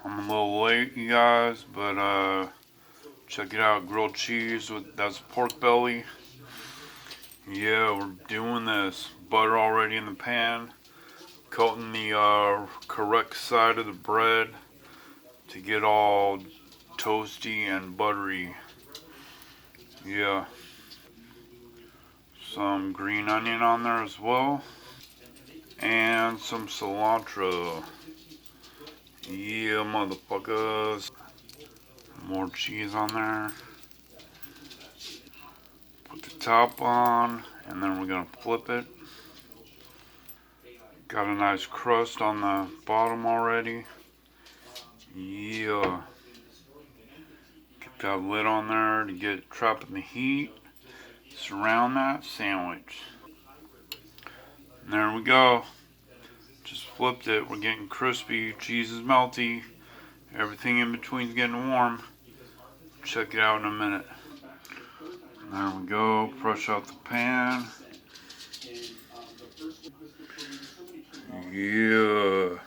I'm a little late, you guys, but check it out. Grilled cheese with that's pork belly. Yeah, we're doing this. Butter already in the pan. Coating the correct side of the bread to get all toasty and buttery. Yeah, some green onion on there as well, and some cilantro. Yeah, motherfuckers. More cheese on there. Put the top on, and then we're gonna flip it. Got a nice crust on the bottom already. Yeah. Get that lid on there to get trapping the heat. Surround that sandwich. And there we go. Just flipped it. We're getting crispy. Cheese is melty. Everything in between is getting warm. Check it out in a minute. And there we go. Brush out the pan. Yeah.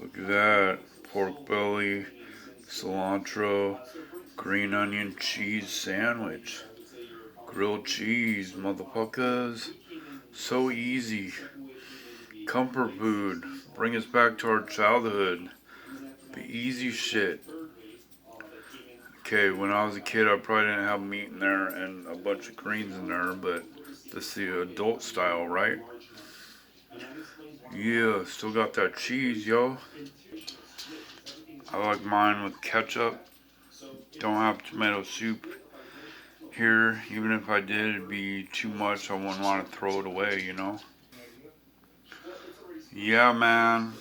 Look at that. Pork belly, cilantro, green onion cheese sandwich. Grilled cheese, motherfuckers. So easy. Comfort food. Bring us back to our childhood. The easy shit. Okay, when I was a kid, I probably didn't have meat in there and a bunch of greens in there, but this is the adult style, right? Yeah, still got that cheese, yo. I like mine with ketchup. Don't have tomato soup here. Even if I did, it'd be too much. I wouldn't want to throw it away, you know? Yeah, man.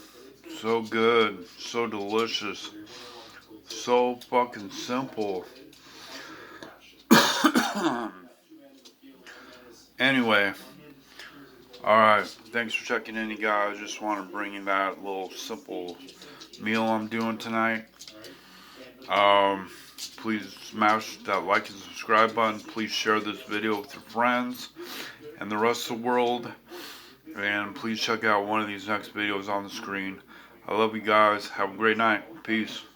So good. So delicious. So fucking simple. Anyway, alright. Thanks for checking in, you guys. Just want to bring you that little simple meal I'm doing tonight. Um, please smash that like and subscribe button. Please share this video with your friends and the rest of the world. And please check out one of these next videos on the screen. I love you guys. Have a great night. Peace.